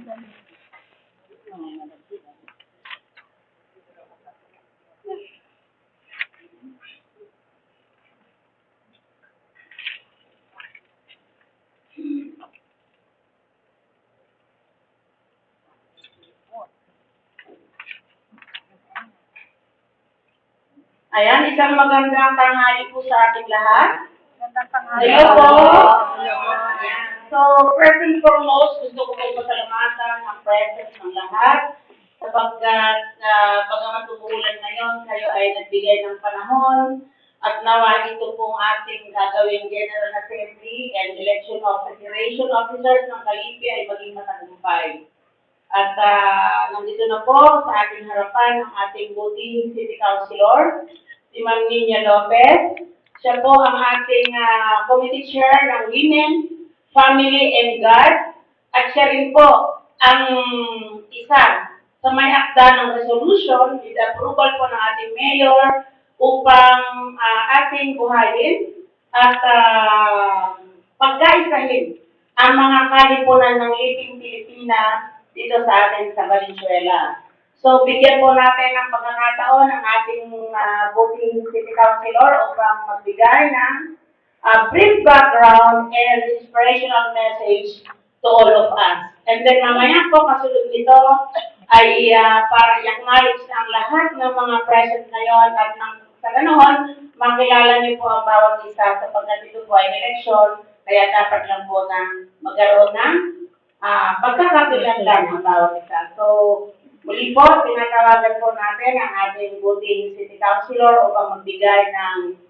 Ayan, isang magandang tanghali po sa ating lahat. Magandang tanghali. Hello po. So, first and foremost, gusto ko pong pasalamatan ang presence ng lahat sapagkat pagamat umuulan ngayon, kayo ay nagbigay ng panahon at nawa ito pong ating gagawing General Assembly and Election of Federation Officers ng Kalipi ay maging matagumpay. At nandito na po sa ating harapan ang ating voting City Councilor, si Ma'am Nina Lopez. Siya po ang ating committee chair ng Women, Family and God. At siya rin po ang isa sa may akda ng resolution with approval po ng ating mayor upang ating buhayin at pagkaisahin ang mga kalipunan ng Liping Pilipina dito sa atin sa Valenzuela. So, bigyan po natin ng pagkakataon ang ating voting city councilor upang magbigay ng brief background and inspirational message to all of us. And then mamaya po, kasunod nito, ay para i-acknowledge ng lahat ng mga present ngayon at sa ganoon, makilala niyo po ang bawat isa sapagkat ito po ay election, kaya dapat lang po na magkaroon ng pagkakakilanlan ang bawat isa. So, muli po, tinatawagan po natin ang ating voting city councilor upang magbigay ng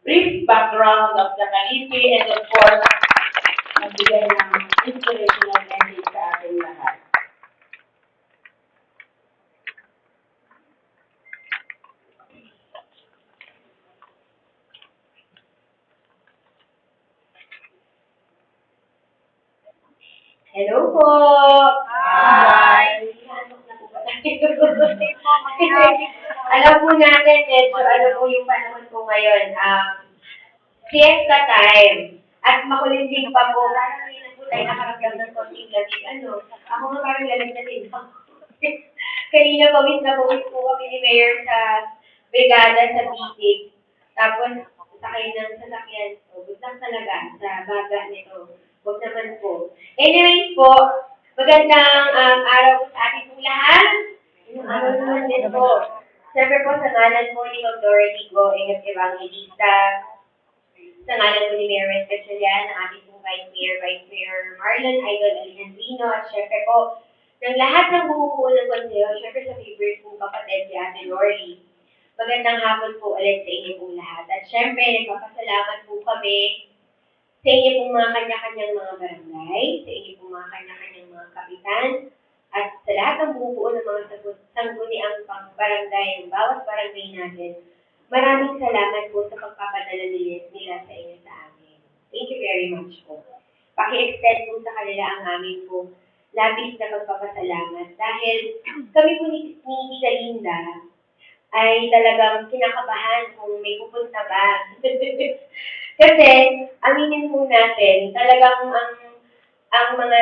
brief background of the Kalipi and of course, magbigay ng inspirational message sa ating lahat. Hello po! Hi! Alam po natin, so ano po yung panahon po ngayon, fiesta time. At makulimlim pa po, parang ngayon po tayo nakaramdam ng konting lamig. Ako nga parang lamig na din ako. Kanina pawis na pawis po kami ni Mayor sa brigada sa Bitig. Tapos, sakay ng sasakyan. So, good luck talaga sa baga nito. Huwag naman po. Anyways po, magandang araw po sa ating po lahat. Yung araw naman din po. Siyempre po, sa ngalan po ni Mag Dorothy Goeng at Evangelista, sa ngalan po ni Mayor Especialian, ng ating po Vice Mayor Marlon Idol Alejandrino, at siyempre po, ng lahat ng bumubuo ng konseyo, siyempre sa favorite po kapatid si Ate Lori. Magandang hapon po ulit sa inyo po lahat. At siyempre, nagpapasalamat po kami sa inyo pong mga kanya-kanyang mga barangay, sa inyo pong mga kanya-kanyang mga kapitan, at sa lahat ng bumubuo ng mga sangguniang pang-barangay ng bawat barangay natin. Maraming salamat po sa pagpapadala nila sa inyo sa amin. Thank you very much po. Paki-extend po sa kanila ang amin po labis na pagpapasalamat dahil kami po ni Tita Linda ay talagang kinakabahan kung may pupunta ba. Kasi, aminin po natin, talagang ang mga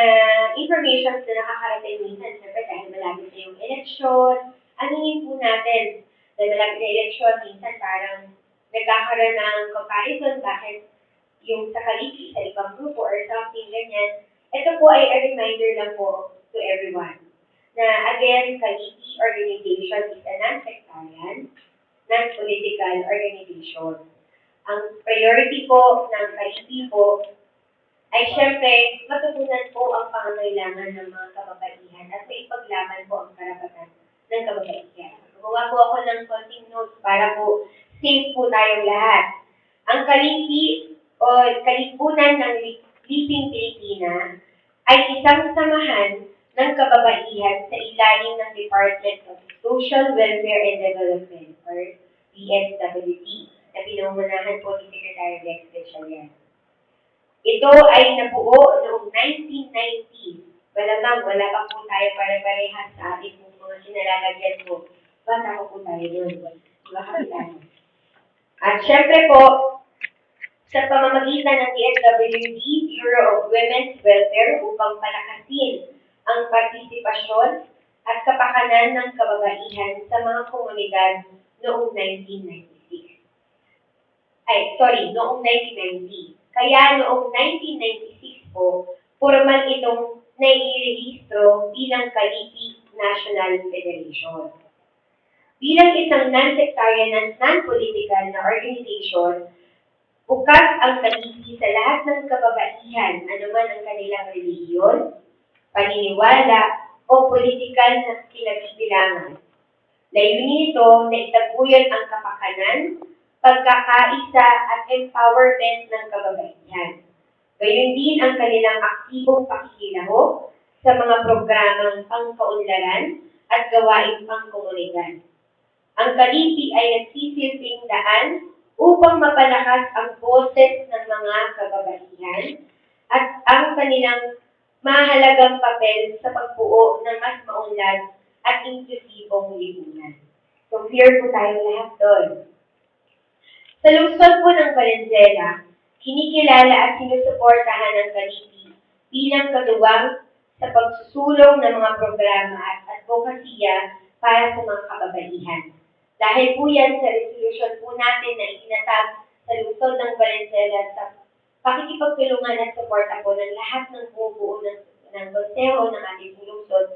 information na nakakarating minsan, siyempre dahil malapit na yung eleksyon, aminin po natin, dahil malapit na eleksyon, minsan parang nagkakaroon ng comparison bakit yung sa Kalipi, sa ibang grupo or something ganyan. Ito po ay a reminder lang po to everyone na again, Kalipi organization is a non-sectarian, non-political organization. Ang priority po ng Kalipi po ay syempre matutunan po ang pangangailangan ng mga kababaihan at may ipaglaban po ang karapatan ng kababaihan. Gumawa po ako ng konting notes para po safe po tayong lahat. Ang Kalipi o Kalipunan ng Liping Pilipina ay isang samahan ng kababaihan sa ilalim ng Department of Social Welfare and Development or DSWD na pinangunahan po ni Secretary Rex Gatchalian. Ito ay nabuo noong 1990. Malamang wala pa po tayo pare-parehas sa ating mga sinalalagyan po. Bata ko po tayo doon. At syempre po, sa pamamagitan ng DSWD, Bureau of Women's Welfare upang palakasin ang partisipasyon at kapakanan ng kababaihan sa mga komunidad noong 1996. Noong 1990. Kaya noong 1996 po, formal itong nairehistro bilang Kalipi National Federation. Bilang isang non-sectarian at non-political na organization, bukas ang Kalipi sa lahat ng kababaihan, anuman ang kanilang relihiyon, paniniwala, o politikal na kinabibilangan. Layunin ito na itaguyan ang kapakanan, pagkakaisa at empowerment ng kababaihan. Gayon din ang kanilang aktibong pakikilahok sa mga programang pangkaunlaran at gawaing pangkomunidad. Ang Kalipi ay nagsisilbing daan upang mapalakas ang boses ng mga kababaihan at ang kanilang mahalagang papel sa pagbuo ng mas maunlad at inklusibong lipunan. So, clear po tayo lahat doon. Sa lungsod po ng Valenzuela, kinikilala at sinusuportahan ng Kalipi bilang katuwang sa pagsusulong ng mga programa at advokasya para sa mga kababaihan. Dahil po yan sa resolution po natin na itinatag sa lungsod ng Valenzuela sa pakikipagtulungan at suporta po ng lahat ng bumubuo ng konseho ng ating lungsod,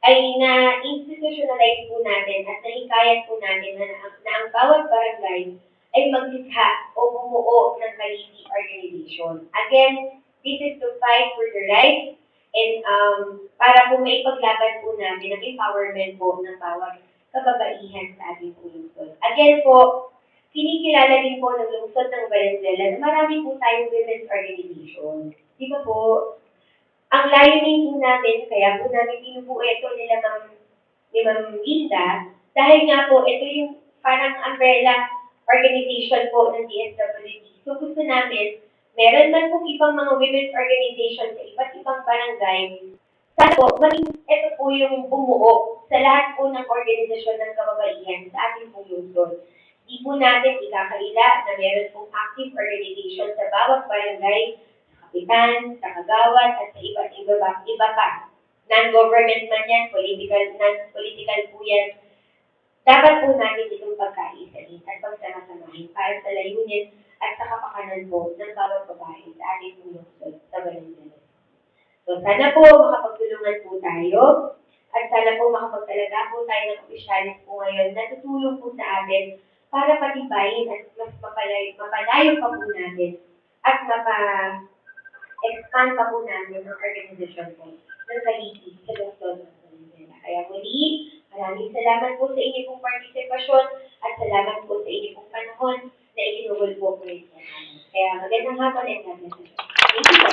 ay na-institutionalize po natin at nahikayat po natin na ang bawat barangay ay maglikha o bumuo ng Kalipi organization. Again, this is to fight for the rights and para po maipaglaban po natin ang empowerment po ng bawat kababaihan sa ating lungsod. Again po, kinikilala din po ng lungsod ng Valenzuela na marami po tayong women's organization. Di ba po? Ang layunin po natin, kaya po namin pinubuo ito ni Ma'am Linda, dahil nga po, ito yung parang umbrella organization po ng DSWD. So gusto namin, meron man pong ibang mga women's organization sa iba't ibang barangay, sana po, ito po yung bumuo sa lahat po ng organisasyon ng kababaihan sa ating pong lungsod. Di po natin ikakaila na meron pong active organization sa bawat barangay, sa kapitan, sa kagawad, at sa iba pa. Non-government man yan, non-political po yan. Dapat po natin itong pagkaisahin at pagsama-samahin para sa layunin at sa kapakanan po ng bawat babae sa ating lungsod sa Valenzuela. So, sana po makapagtulungan po tayo at sana po makapagtalaga po tayo ng opisyalis po ngayon na tutulong po sa atin para patibayin at mas mapalayo pa po natin at mapa-expand pa po natin ang organisasyon po ng Kalipi sa lungsod ng Valenzuela. Kaya muli, maraming salamat po sa inyong pong partisipasyon at salamat po sa inyong pong panahon na itinugol po po rin sa amin. Kaya magandang hapon and God bless you. Thank you po.